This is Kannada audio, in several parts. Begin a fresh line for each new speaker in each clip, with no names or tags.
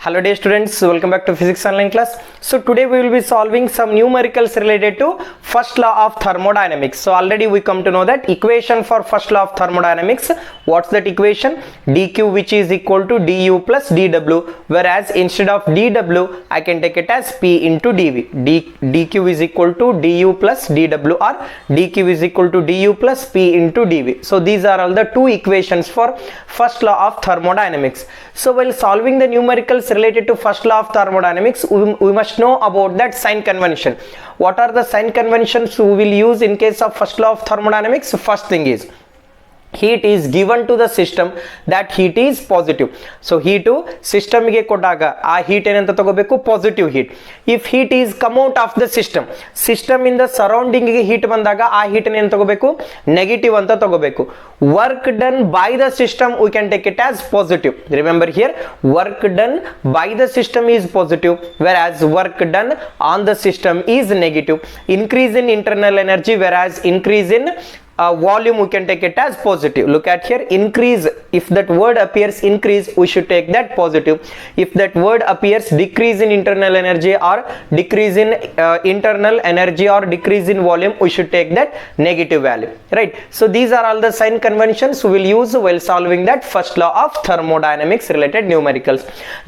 Hello dear students, welcome back to physics online class. So today we will be solving some numericals related to first law of thermodynamics. So already we come to know that equation for first law of thermodynamics. What's that equation? dq which is equal to du plus dw, whereas instead of dw I can take it as p into dv. dq is equal to du plus dw or dq is equal to du plus p into dv. So these are all the two equations for first law of thermodynamics. So while solving the numericals related to first law of thermodynamics, we must know about that sign convention. What are the sign conventions we will use in case of first law of thermodynamics? First thing is, heat is given to the system, that heat is positive. So heat system ಗೆ ಕೊಟ್ಟಾಗ ಆ heat ಏನಂತ ತಗೋಬೇಕು? Positive heat. If heat is come out of the system ಇಂದ surrounding ಗೆ heat ಬಂದಾಗ ಆ heat ಏನು ತಗೋಬೇಕು? Negative ಅಂತ ತಗೋಬೇಕು. Work done by the system we can take it as positive. Remember here, work done by the system is positive, whereas work done on the system is negative. Increase in internal energy, whereas increase in volume we can take it as positive. Look at here, increase, if that word appears increase we should take that positive. If that word appears decrease in internal energy or decrease in internal energy or decrease in volume, we should take that negative value, right? So these are all the sign conventions we will use while solving that first law of thermodynamics related numericals.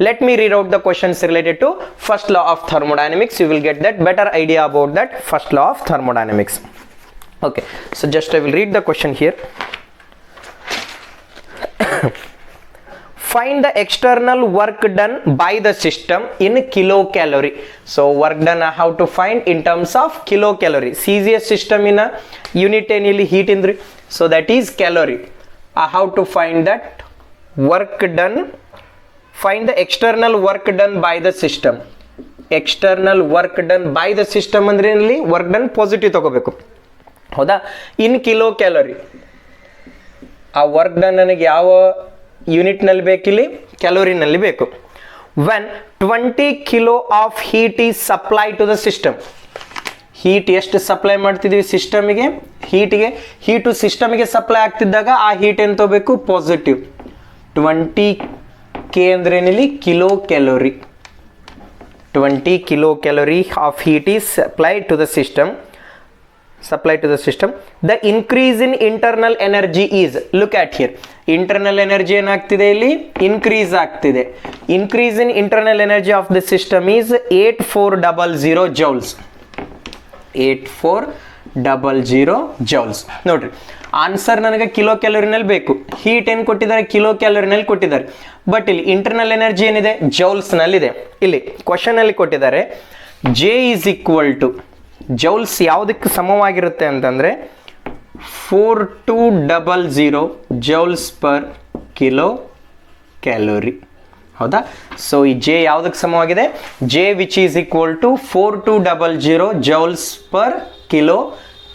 Let me read out the questions related to first law of thermodynamics. You will get that better idea about that first law of thermodynamics. Okay, so just I will read the question here. Find the external work done by the system in kilocalorie. So work done how to find in terms of kilocalorie. CGS system in a unit annually heat in the, so that is calorie. How to find that work done? Find the external work done by the system. External work done by the system andre ಇಲ್ಲಿ work done positive ತಗೋಬೇಕು. ಹೌದಾ? ಇನ್ ಕಿಲೋ ಕ್ಯಾಲೋರಿ, ಆ ವರ್ಕ್ ಡನ್ ನನಗೆ ಯಾವ ಯೂನಿಟ್ನಲ್ಲಿ ಬೇಕಿಲ್ಲಿ? ಕ್ಯಾಲೋರಿನಲ್ಲಿ ಬೇಕು. When 20 kilo of heat is supply to the system. Heat ಎಷ್ಟು ಸಪ್ಲೈ ಮಾಡ್ತಿದ್ವಿ ಸಿಸ್ಟಮಿಗೆ? ಹೀಟು ಸಿಸ್ಟಮಿಗೆ ಸಪ್ಲೈ ಆಗ್ತಿದ್ದಾಗ ಆ ಹೀಟ್ ಏನು ತಗೋಬೇಕು? ಪಾಸಿಟಿವ್. 20 ಕೆ ಅಂದ್ರೆ ಏನಿಲ್ಲಿ? Kilo calorie. 20 kilo calorie of heat is supply to the system. The increase in internal energy is, look at here, internal energy ಏನಾಗ್ತಿದೆ ಇಲ್ಲಿ? Increase ಆಗ್ತಿದೆ. Increase in internal energy of the system is 8400 joules. 8400 joules. ನೋಡ್ರಿ, ಆನ್ಸರ್ ನನಗೆ ಕಿಲೋ ಕ್ಯಾಲೋರಿನಲ್ಲಿ ಬೇಕು. ಹೀಟ್ ಏನು ಕೊಟ್ಟಿದ್ದಾರೆ? ಕಿಲೋ ಕ್ಯಾಲೋರಿನಲ್ಲಿ ಕೊಟ್ಟಿದ್ದಾರೆ. ಬಟ್ ಇಲ್ಲಿ ಇಂಟರ್ನಲ್ ಎನರ್ಜಿ ಏನಿದೆ? ಜೌಲ್ಸ್ನಲ್ಲಿದೆ. ಇಲ್ಲಿ ಕ್ವಶನ್ ಅಲ್ಲಿ ಕೊಟ್ಟಿದ್ದಾರೆ J is equal to, joules ಯಾವುದಕ್ಕೆ ಸಮವಾಗಿರುತ್ತೆ ಅಂತಂದರೆ 4200 ಜೌಲ್ಸ್ ಪರ್ ಕಿಲೋ ಕ್ಯಾಲೋರಿ. ಹೌದಾ? ಸೊ ಈ ಜೆ ಯಾವುದಕ್ಕೆ ಸಮವಾಗಿದೆ? J which is equal to 4200 joules per kilo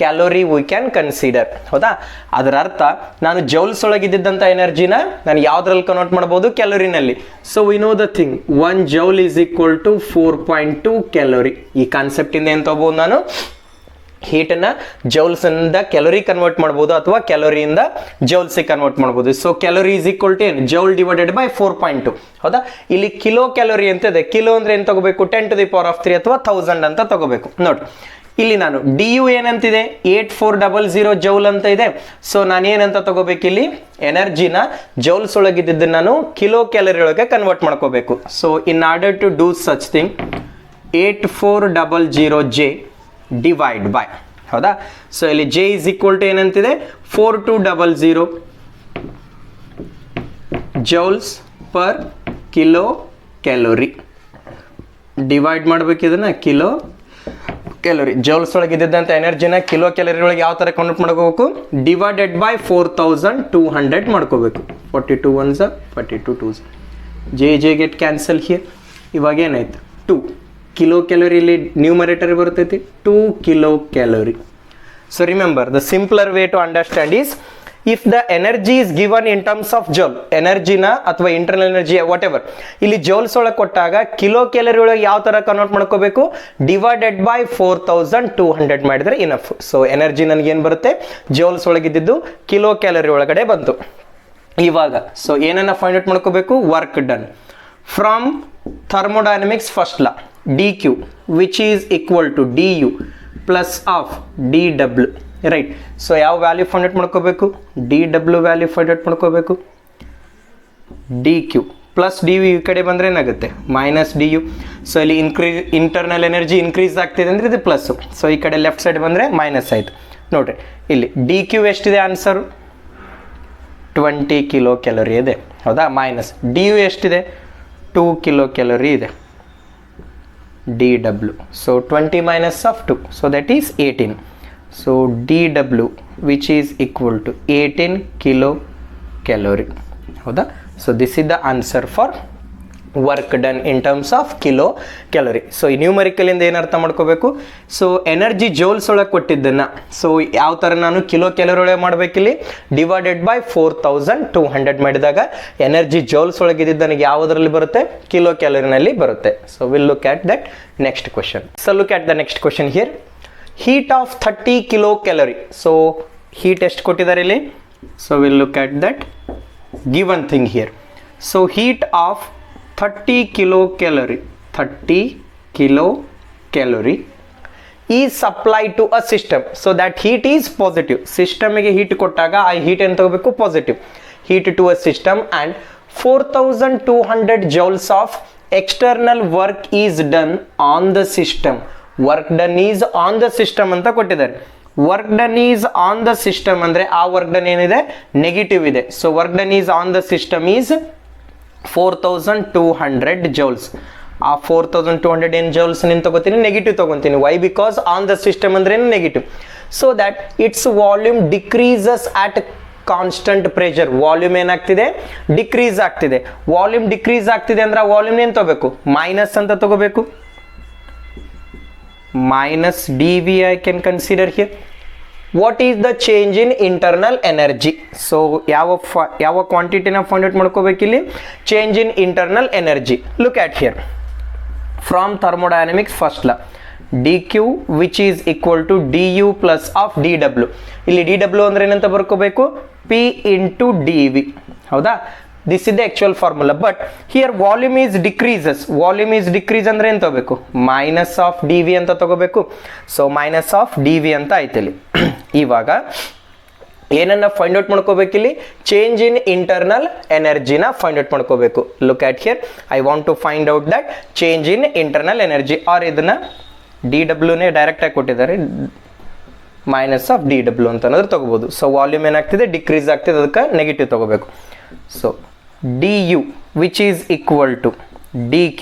calorie we can consider. ಹೌದಾ? ಅದರ ಅರ್ಥ ನಾನು ಜೌಲ್ಸ್ ಒಳಗಿದ್ದಂಥ ಎನರ್ಜಿನ ನಾನು ಯಾವುದ್ರಲ್ಲಿ ಕನ್ವರ್ಟ್ ಮಾಡ್ಬೋದು? ಕ್ಯಾಲೋರಿನಲ್ಲಿ. So we know the thing, 1 joule is equal to 4.2 calorie. ಈ ಕಾನ್ಸೆಪ್ಟಿಂದ ಏನು ತಗೋಬೋದು? ನಾನು ಹೀಟನ್ನು ಜೌಲ್ಸಿಂದ ಕ್ಯಾಲೋರಿ ಕನ್ವರ್ಟ್ ಮಾಡ್ಬೋದು ಅಥವಾ ಕ್ಯಾಲೋರಿಯಿಂದ ಜೌಲ್ಸಿಗೆ ಕನ್ವರ್ಟ್ ಮಾಡ್ಬೋದು. So calorie is equal to ಏನು? Joule divided by 4.2. ಹೌದಾ? ಇಲ್ಲಿ ಕಿಲೋ ಕ್ಯಾಲೋರಿ ಅಂತ ಇದೆ. ಕಿಲೋ ಅಂದ್ರೆ ಏನು ತಗೋಬೇಕು? 10⁻³ ಅಥವಾ 1000 ಅಂತ ತಗೋಬೇಕು. ನೋಡಿ, ಇಲ್ಲಿ ನಾನು ಡಿ ಯು ಏನಂತಿದೆ? 8400 ಜೌಲ್ ಅಂತ ಇದೆ. ಸೊ ನಾನು ಏನಂತ ತಗೋಬೇಕು? ಇಲ್ಲಿ ಎನರ್ಜಿನ ಜೌಲ್ಸ್ ಒಳಗಿದ್ದು ನಾನು ಕಿಲೋ ಕ್ಯಾಲರಿ ಒಳಗೆ ಕನ್ವರ್ಟ್ ಮಾಡ್ಕೋಬೇಕು. So in order to do such thing, 8400 J divide by, ಹೌದಾ? ಸೊ ಇಲ್ಲಿ ಜೆ ಇಸ್ ಈಕ್ವಲ್ ಟು ಏನಂತಿದೆ? 4200 joules per kilo calorie. Divide ಮಾಡ್ಬೇಕು ಇದನ್ನ ಕಿಲೋ ಕ್ಯಾಲೋರಿ. ಜೌಲ್ಸ್ ಒಳಗೆ ಇದ್ದಂಥ ಎನರ್ಜಿನ ಕಿಲೋ ಕ್ಯಾಲರಿ ಒಳಗೆ ಯಾವ ಥರ ಕನ್ವರ್ಟ್ ಮಾಡ್ಕೋಬೇಕು? ಡಿವೈಡೆಡ್ ಬೈ 4200 ಮಾಡ್ಕೋಬೇಕು. 42 1s 42 2s. J get cancel here. ಇವಾಗ ಏನಾಯ್ತು? 2 ಕಿಲೋ ಕ್ಯಾಲೋರಿಲಿ ನ್ಯೂಮರೇಟರ್ ಬರ್ತೈತಿ 2 kilo calorie. So remember, the simpler way to understand is, if the energy is given in terms of joule, ಎನರ್ಜಿನ ಅಥವಾ ಇಂಟರ್ನಲ್ ಎನರ್ಜಿ ವಾಟ್ ಎವರ್ ಇಲ್ಲಿ ಜೌಲ್ಸ್ ಒಳಗೆ ಕೊಟ್ಟಾಗ ಕಿಲೋ ಕ್ಯಾಲರಿ ಒಳಗೆ ಯಾವ ತರ ಕನ್ವರ್ಟ್ ಮಾಡ್ಕೋಬೇಕು? ಡಿವೈಡೆಡ್ ಬೈ 4200 ಮಾಡಿದ್ರೆ ಇನಫ್. ಸೊ ಎನರ್ಜಿ ನನಗೆ ಏನು ಬರುತ್ತೆ? ಜೌಲ್ಸ್ ಒಳಗಿದ್ದು ಕಿಲೋ ಕ್ಯಾಲರಿ ಒಳಗಡೆ ಬಂತು. ಇವಾಗ ಸೊ ಏನನ್ನ ಫೈಂಡ್ ಔಟ್ ಮಾಡ್ಕೋಬೇಕು? Work done. from thermodynamics first law, dq which is equal to du plus of dw, right? So ಯಾವ ವ್ಯಾಲ್ಯೂ ಫೈಂಡ್ ಔಟ್ ಮಾಡ್ಕೋಬೇಕು, dw ವ್ಯಾಲ್ಯೂ ಫೈಂಡ್ ಔಟ್ ಮಾಡ್ಕೋಬೇಕು, dq ಪ್ಲಸ್ ಡಿ ಯು ಈ ಕಡೆ ಬಂದರೆ ಏನಾಗುತ್ತೆ ಮೈನಸ್ ಡಿ ಯು. ಸೊ ಇಲ್ಲಿ ಇಂಟರ್ನಲ್ ಎನರ್ಜಿ ಇನ್ಕ್ರೀಸ್ ಆಗ್ತಿದೆ ಅಂದರೆ ಇದು ಪ್ಲಸ್ಸು, ಸೊ ಈ ಕಡೆ ಲೆಫ್ಟ್ ಸೈಡ್ ಬಂದರೆ ಮೈನಸ್ ಆಯಿತು. ನೋಡಿರಿ ಇಲ್ಲಿ ಡಿ ಕ್ಯೂ ಎಷ್ಟಿದೆ ಆನ್ಸರು 20 ಕಿಲೋ ಕ್ಯಾಲೋರಿ ಇದೆ, ಹೌದಾ? ಮೈನಸ್ ಡಿ ಯು ಎಷ್ಟಿದೆ 2 ಕಿಲೋ ಕ್ಯಾಲೋರಿ ಇದೆ, D W. So 20 minus of 2, so that is 18. So D W which is equal to 18 kilo calorie, ಹೌದಾ? So this is the answer for work done in terms of kilo calorie. So ಈ ನ್ಯೂಮರಿಕಲ್ ಇಂದ ಏನು ಅರ್ಥ ಮಾಡ್ಕೋಬೇಕು, ಸೊ ಎನರ್ಜಿ ಜೌಲ್ಸ್ ಒಳಗೆ ಕೊಟ್ಟಿದ್ದನ್ನು ಸೊ ಯಾವ ಥರ ನಾನು ಕಿಲೋ ಕ್ಯಾಲೋರಿ ಒಳಗೆ ಮಾಡಬೇಕಿಲ್ಲಿ ಡಿವೈಡೆಡ್ ಬೈ 4200 ಮಾಡಿದಾಗ ಎನರ್ಜಿ ಜೌಲ್ಸ್ ಒಳಗೆ ಇದ್ದಿದ್ದು ನನಗೆ ಯಾವುದರಲ್ಲಿ ಬರುತ್ತೆ, ಕಿಲೋ ಕ್ಯಾಲೋರಿನಲ್ಲಿ ಬರುತ್ತೆ. So will look at that next question. So look at the next question here. Heat of 30 kilo calorie. So heat ಎಷ್ಟು ಕೊಟ್ಟಿದ್ದಾರೆ ಇಲ್ಲಿ, so will look at that given thing here. So heat of 30 kilocalorie is supplied to a system, so that heat is positive. System ಗೆ heat ಕೊಟ್ಟಾಗ ಆ heat ಏನು ತಗೋಬೇಕು, positive heat to a system, and 4200 joules of external work is done on the system. Work done is on the system ಅಂತ ಕೊಟ್ಟಿದ್ದಾರೆ. Work done is on the system ಅಂದರೆ ಆ ವರ್ಕ್ ಡನ್ ಏನಿದೆ ನೆಗೆಟಿವ್ ಇದೆ. So work done is on the system is 4200 joules. ಆ 4200 ಏನು ಜೌಲ್ಸ್ ನೀನು ತಗೋತೀನಿ, ನೆಗೆಟಿವ್ ತಗೊತೀನಿ. Why? Because on the system ಅಂದ್ರೆ ಏನು negative. So that it's volume decreases at constant pressure. Volume ಏನಾಗ್ತಿದೆ, ಡಿಕ್ರೀಸ್ ಆಗ್ತಿದೆ. ವಾಲ್ಯೂಮ್ ಡಿಕ್ರೀಸ್ ಆಗ್ತಿದೆ ಅಂದ್ರೆ ಆ ವಾಲ್ಯೂಮ್ ಏನು ತಗೋಬೇಕು, ಮೈನಸ್ ಅಂತ ತಗೋಬೇಕು. minus dV I can consider here. What is the change in internal energy? So ಯಾವ ಕ್ವಾಂಟಿಟಿನ ಫೈಂಡ್ ಔಟ್ ಮಾಡ್ಕೋಬೇಕಿಲ್ಲಿ, change in internal energy. Look at here. From thermodynamics first law, dq which is equal to du plus of dw. ಇಲ್ಲಿ dw ಅಂದ್ರೆ ಏನಂತ ಬರ್ಕೋಬೇಕು, p into dv, ಹೌದಾ? This is the actual formula, but here volume is decreases. Volume is decrease ಅಂದ್ರೆ ಏನು ತಗೋಬೇಕು, ಮೈನಸ್ ಆಫ್ ಡಿ ವಿ ಅಂತ ತಗೋಬೇಕು. So minus of d v ಅಂತ ಆಯ್ತಲ್ಲಿ. ಇವಾಗ ಏನನ್ನ ಫೈಂಡ್ ಔಟ್ ಮಾಡ್ಕೋಬೇಕಿಲ್ಲಿ, ಚೇಂಜ್ ಇನ್ ಇಂಟರ್ನಲ್ ಎನರ್ಜಿನ ಫೈಂಡ್ ಔಟ್ ಮಾಡ್ಕೋಬೇಕು. Look at here. I want to find out that change in internal energy, or ಇದನ್ನ ಡಿ ಡಬ್ಲ್ಯೂನೇ ಡೈರೆಕ್ಟಾಗಿ ಕೊಟ್ಟಿದ್ದಾರೆ, ಮೈನಸ್ ಆಫ್ ಡಿ ಡಬ್ಲ್ಯೂ ಅಂತ ಅನ್ನೋದು ತಗೋಬೋದು. ಸೊ ವಾಲ್ಯೂಮ್ ಏನಾಗ್ತಿದೆ, ಡಿಕ್ರೀಸ್ ಆಗ್ತಿದೆ, ಅದಕ್ಕೆ ನೆಗೆಟಿವ್ ತಗೋಬೇಕು. So du which is equal to dq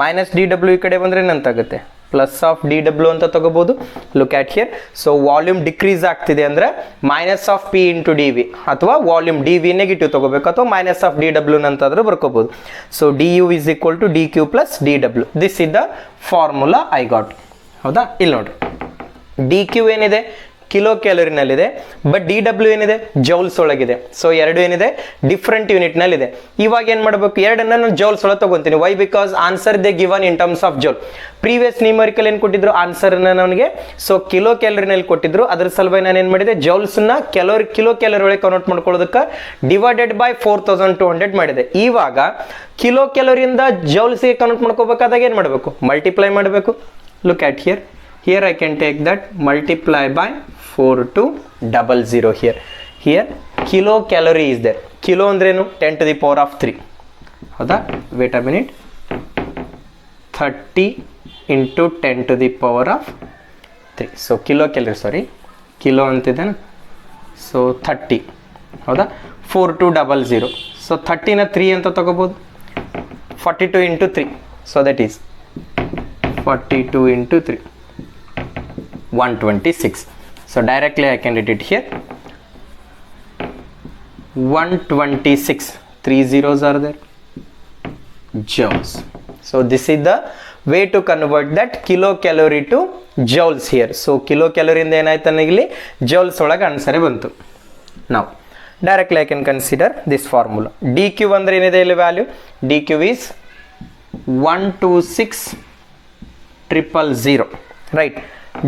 minus dw ಈ ಕಡೆ ಬಂದರೆ ಏನಂತಾಗುತ್ತೆ, ಪ್ಲಸ್ ಆಫ್ dw ಅಂತ ತಗೋಬೋದು. Look at here. So volume decrease ಆಗ್ತಿದೆ ಅಂದರೆ minus of p into d v, ಅಥವಾ ವಾಲ್ಯೂಮ್ ಡಿ ವಿ ನೆಗೆಟಿವ್ ತಗೋಬೇಕು, ಅಥವಾ ಮೈನಸ್ ಆಫ್ dw ಅಂತಾದರೂ ಬರ್ಕೋಬೋದು. ಸೊ du is equal to dq plus dw. This is the formula I got, ಹೌದಾ? ಇಲ್ಲಿ ನೋಡ್ರಿ, dq ಏನಿದೆ ಕಿಲೋ ಕ್ಯಾಲೋರಿನಲ್ಲಿದೆ, ಬಟ್ ಡಿ ಡಬ್ಲ್ಯೂ ಏನಿದೆ ಜೌಲ್ಸ್ ಒಳಗಿದೆ. ಸೊ ಎರಡು ಏನಿದೆ ಡಿಫ್ರೆಂಟ್ ಯೂನಿಟ್ನಲ್ಲಿದೆ. ಇವಾಗ ಏನು ಮಾಡಬೇಕು, ಎರಡನ್ನ ನಾನು ಜೌಲ್ಸ್ ಒಳಗೆ ತಗೊಂತೀನಿ. Why? Because answer they given in terms of joule. Previous numerical ಏನು ಕೊಟ್ಟಿದ್ರು, ಆನ್ಸರ್ನ ನನಗೆ ಸೊ ಕಿಲೋ ಕ್ಯಾಲೋರಿನಲ್ಲಿ ಕೊಟ್ಟಿದ್ರು. ಅದ್ರ ಸಲುವಾಗಿ ನಾನು ಏನು ಮಾಡಿದೆ, ಜೌಲ್ಸ್ನ ಕಿಲೋ ಕ್ಯಾಲೋರಿ ಒಳಗೆ ಕನ್ವರ್ಟ್ ಮಾಡ್ಕೊಳ್ಳೋದಕ್ಕೆ ಡಿವೈಡೆಡ್ ಬೈ 4200 ಮಾಡಿದೆ. ಇವಾಗ ಕಿಲೋ ಕ್ಯಾಲೋರಿಯಿಂದ ಜೌಲ್ಸ್ಗೆ ಕನ್ವರ್ಟ್ ಮಾಡ್ಕೋಬೇಕಾದಾಗ ಏನು ಮಾಡಬೇಕು, ಮಲ್ಟಿಪ್ಲೈ ಮಾಡಬೇಕು. Look at here. Here I can take that multiply by 4200 here. Here kilo calorie is there. Kilo ಅಂದ್ರೇನು 10 to the power of 3, ಹೌದಾ? Wait a minute, 30 into 10 to the power of 3. So kilo calorie, sorry kilo ಅಂತಿದ್ದಾನೆ. ಸೊ 30, ಹೌದಾ? 4200. ಸೊ 30ನ 3 ಅಂತ ತಗೋಬೋದು. 42 into 3, so that is 42 into 3, 126. So directly I can write it here, 126, 3 zeros are there, joules. So this is the way to convert that kilocalorie to joules here. So kilocalorie ಇಂದ ಏನಾಯ್ತು ನನಗೆ joules ಒಳಗೆ ಆನ್ಸರ್ ಬಂತು. Now directly I can consider this formula. dq ಅಂದ್ರೆ ಏನಿದೆ ಇಲ್ಲಿ value, dq is 126,000, right?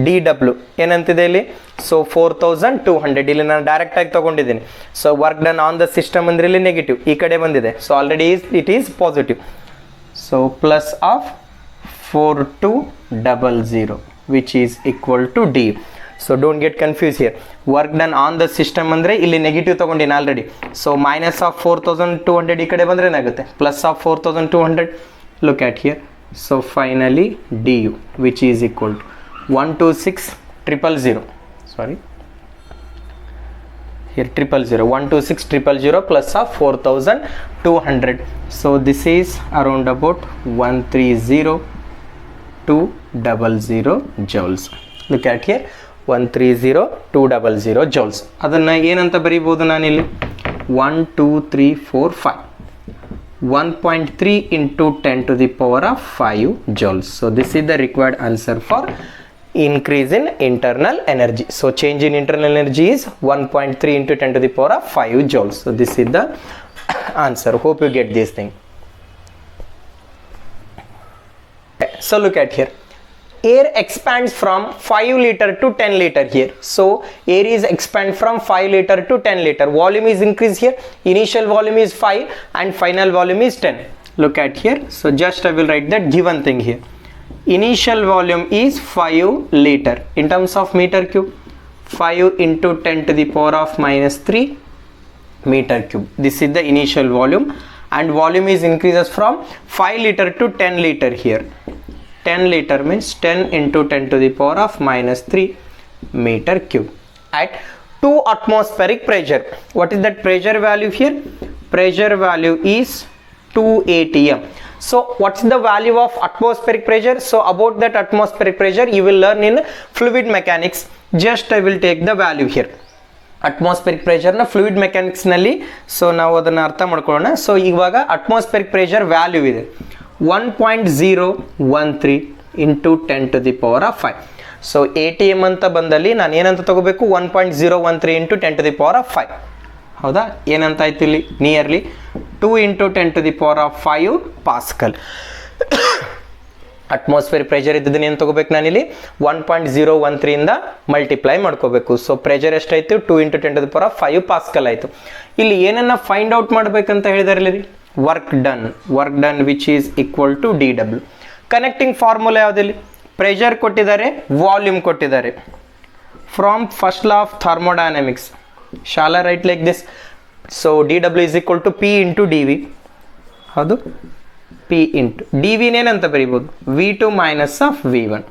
dw ಏನಂತಿದೆ ಇಲ್ಲಿ, ಸೊ 4200. ಇಲ್ಲಿ ನಾನು ಡೈರೆಕ್ಟ್ ಆಗಿ ತಗೊಂಡಿದ್ದೀನಿ. So work done on the system ಅಂದ್ರೆ ಇಲ್ಲಿ ನೆಗೆಟಿವ್ ಈ ಕಡೆ ಬಂದಿದೆ. So already it is positive. so plus of 4200 which is equal to du. So don't get confused here. Work done on the system andre illi negative tagondine already. So minus of 4200 ee kade bandre enagutte plus of 4200. Look at here. So finally du which is equal to 126000. Sorry, here 126000 plus of 4200. So this is around about 130200 joules. Look at here, 130200 joules. ಅದನ್ನ ಏನಂತ ಬರೀಬಹುದು ನಾನು ಇಲ್ಲಿ 1 2 3 4 5 1.3 into 10 to the power of 5 joules. So this is the required answer for increase in internal energy. So change in internal energy is 1.3 into 10 to the power of 5 joules. So this is the answer. Hope you get this thing. So look at here. Air expands from 5 liter to 10 liter here. So air is expand from 5 liter to 10 liter. Volume is increased here. Initial volume is 5 and final volume is 10. Look at here. So just I will write that given thing here. Initial volume is 5 liter in terms of meter cube. 5 into 10 to the power of minus 3 meter cube. This is the initial volume, and volume is increases from 5 liter to 10 liter here. 10 liter means 10 into 10 to the power of minus 3 meter cube at 2 atmospheric pressure. What is that pressure value here? Pressure value is 2 atm. So what's the value of atmospheric pressure? So about that atmospheric pressure you will learn in fluid mechanics. Just I will take the value here. Atmospheric pressure na fluid mechanics nalli so ನಾವು ಅದನ್ನ ಅರ್ಥ ಮಾಡ್ಕೊಳ್ಳೋಣ. ಸೊ ಇವಾಗ atmospheric pressure value ಇದೆ 1.013 into 10 to the power of 5. So ATM ಅಂತ ಬಂದಲ್ಲಿ ನಾನು ಏನಂತ ತಗೋಬೇಕು 1.013 into 10 to the power of 5. ಹೌದಾ, ಏನಂತ ಆಯ್ತು ಇಲ್ಲಿ nearly 2 into 10 to the power of 5 pascal. Atmosphere pressure ಇದ್ದದನ್ನ ಏನು ತಗೋಬೇಕು ನಾನಿಲ್ಲಿ 1.013 ಇಂದ ಮಲ್ಟಿಪ್ಲೈ ಮಾಡ್ಕೋಬೇಕು. ಸೊ ಪ್ರೆಷರ್ ಎಷ್ಟಾಯ್ತು 2 into 10 to the power of 5 pascal ಆಯ್ತು. ಇಲ್ಲಿ ಏನನ್ನ ಫೈಂಡ್ ಔಟ್ ಮಾಡ್ಬೇಕಂತ ಹೇಳಿದಾರೆ ರೀ, work done which is equal to dw. Connecting formula ಯಾವುದಿಲ್ಲಿ, ಪ್ರೆಷರ್ ಕೊಟ್ಟಿದ್ದಾರೆ, ವಾಲ್ಯೂಮ್ ಕೊಟ್ಟಿದ್ದಾರೆ. From first law of thermodynamics shall I write like this? So dw is equal to p into dv. ಹೌದು, p into dv ಏನಂತ ಬರೀಬಹುದು v2 minus of v1.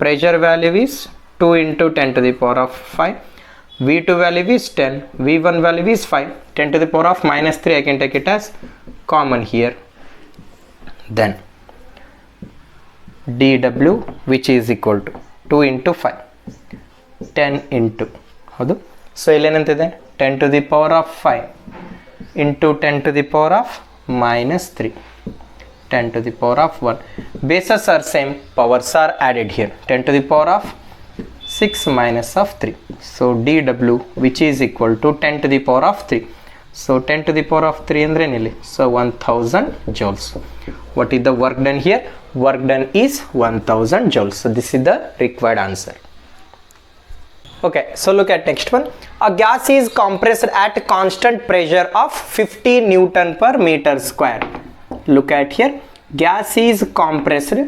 Pressure value is 2 into 10 to the power of 5. v2 value is 10, v1 value is 5. 10 to the power of minus 3 I can take it as common here. Then dw which is equal to 2 into 5 10 into ಹೌದು. ಸೊ ಇಲ್ಲೇನಂತಿದೆ 10 to the power of 5 into 10 to the power of minus 3 10 to the power of 1. Bases are same, powers are added here. 10 to the power of 6 minus of 3. So dw which is equal to 10 to the power of 3. So 10 to the power of 3 andre nili, so 1000 joules. What is the work done here? Work done is 1000 joules. So this is the required answer. Okay, so look at next one. A gas is compressed at constant pressure of 50 Newton per meter square. Look at here. Gas is compressed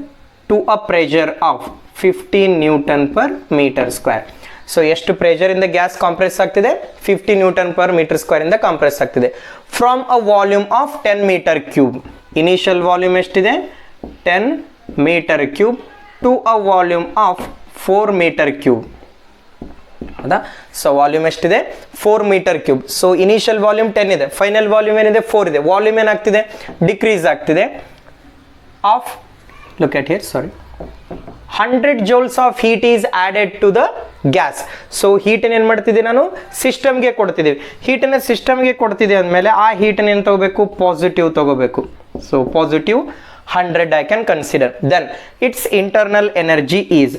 to a pressure of 15 Newton per meter square. So ಎಷ್ಟು ಪ್ರೆಷರ್ ಇಂದ ಗ್ಯಾಸ್ ಕಾಂಪ್ರೆಸ್ ಆಗ್ತಿದೆ? 50 ನ್ಯೂಟನ್ ಪರ್ ಮೀಟರ್ ಸ್ಕ್ವೇರ್ ಇಂದ ಕಾಂಪ್ರೆಸ್ ಆಗ್ತಿದೆ. From a volume of 10 metre cube. Initial volume ಎಷ್ಟಿದೆ? 10 metre cube to a volume of 4 metre cube. ಹೌದಾ? ಸೊ ವಾಲ್ಯೂಮ್ ಎಷ್ಟಿದೆ? 4 metre cube. So initial volume 10 ಇದೆ, ಫೈನಲ್ ವಾಲ್ಯೂಮ್ ಏನಿದೆ? 4 ಇದೆ. ವಾಲ್ಯೂಮ್ ಏನಾಗ್ತಿದೆ? ಡಿಕ್ರೀಸ್ ಆಗ್ತಿದೆ. Of look at here, sorry, 100 joules of heat is added to the gas. So ಹೀಟನ್ನು ಏನು ಮಾಡ್ತಿದ್ದೆ ನಾನು? ಸಿಸ್ಟಮ್ಗೆ ಕೊಡ್ತಿದ್ದೀವಿ. ಹೀಟನ್ನು ಸಿಸ್ಟಮ್ಗೆ ಕೊಡ್ತಿದ್ದೆ ಅಂದಮೇಲೆ ಆ ಹೀಟನ್ನು ಏನು ತಗೋಬೇಕು? ಪಾಸಿಟಿವ್ ತಗೋಬೇಕು. So positive 100 I can consider. Then it's internal energy is,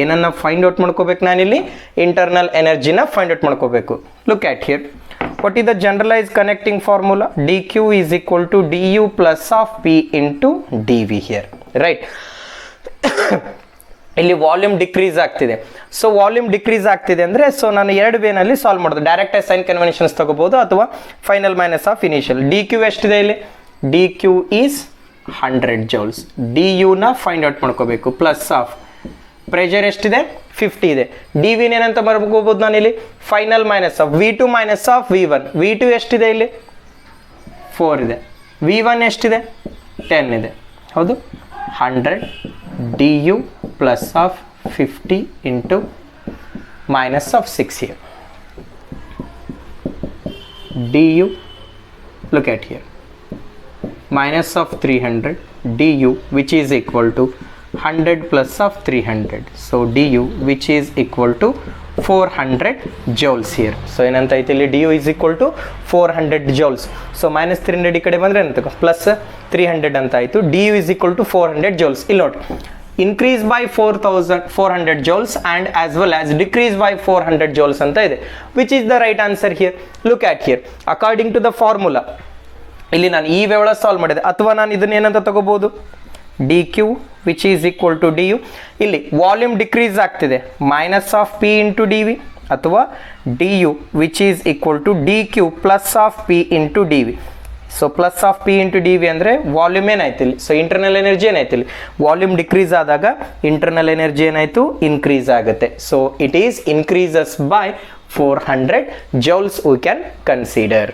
ಏನನ್ನ ಫೈಂಡ್ ಔಟ್ ಮಾಡ್ಕೋಬೇಕು ನಾನಿಲ್ಲಿ? ಇಂಟರ್ನಲ್ ಎನರ್ಜಿನ ಫೈಂಡ್ ಔಟ್ ಮಾಡ್ಕೋಬೇಕು. Look at here. What is the generalized connecting formula? dq is equal to du plus of p into dv here, right? ಇಲ್ಲಿ ವಾಲ್ಯೂಮ್ ಡಿಕ್ರೀಸ್ ಆಗ್ತಿದೆ. ಸೊ ವಾಲ್ಯೂಮ್ ಡಿಕ್ರೀಸ್ ಆಗ್ತಿದೆ ಅಂದರೆ ಸೊ ನಾನು ಎರಡು ವೇನಲ್ಲಿ ಸಾಲ್ವ್ ಮಾಡೋದು. ಡೈರೆಕ್ಟ್ ಸೈನ್ ಕನ್ವೆನ್ಷನ್ಸ್ ತಗೋಬಹುದು ಅಥವಾ final minus of initial. D Q ಎಷ್ಟಿದೆ ಇಲ್ಲಿ? D q is 100 joules. D ಯುನ ಫೈಂಡ್ ಔಟ್ ಮಾಡ್ಕೋಬೇಕು. ಪ್ಲಸ್ ಆಫ್ ಪ್ರೆಷರ್ ಎಷ್ಟಿದೆ 50 ಇದೆ. ಡಿ ವಿನ ಏನಂತ ಬರ್ಕೋಬೋದು ನಾನು ಇಲ್ಲಿ final minus of v two minus of v one. V two ಎಷ್ಟಿದೆ ಇಲ್ಲಿ 4 ಇದೆ. ವಿ ಒನ್ ಎಷ್ಟಿದೆ 10 ಇದೆ. ಹೌದು 100 D U plus of 50 into minus of 6 here. du, look at here, minus of 300 du which is equal to 100 plus of 300. So du which is equal to 400 joules here. So ಏನಂತ ಐತಿ ಇಲ್ಲಿ du is equal to 400 joules. So minus 300 ಈ ಕಡೆ ಬಂದ್ರೆ ಏನಂತ plus 300 ಅಂತ ಆಯ್ತು. du is equal to 400 joules. ಇಲ್ಲಿ ನೋಡಿ increase by 400 joules and as well as decrease by 400 joules ಅಂತ ಇದೆ. Which is the right answer here? Look at here. According to the formula ಇಲ್ಲಿ ನಾನು ಈ ವೇಳೆ ಸಾಲ್ವ್ ಮಾಡಿದೆ, ಅಥವಾ ನಾನು ಇದನ್ನ ಏನಂತ ತಗೋಬಹುದು dq which is equal to du. ಇಲ್ಲಿ ವಾಲ್ಯೂಮ್ ಡಿಕ್ರೀಸ್ ಆಗ್ತಿದೆ minus of p into dv, ಅಥವಾ du which is equal to dq plus of p into dv. So plus of p into dv ಅಂದರೆ ವಾಲ್ಯೂಮ್ ಏನಾಯ್ತು ಇಲ್ಲಿ, ಸೊ ಇಂಟರ್ನಲ್ ಎನರ್ಜಿ ಏನಾಯ್ತು ಇಲ್ಲಿ, ವಾಲ್ಯೂಮ್ ಡಿಕ್ರೀಸ್ ಆದಾಗ ಇಂಟರ್ನಲ್ ಎನರ್ಜಿ ಏನಾಯ್ತು ಇನ್ಕ್ರೀಸ್ ಆಗುತ್ತೆ. So it is increases by 400 joules we can consider.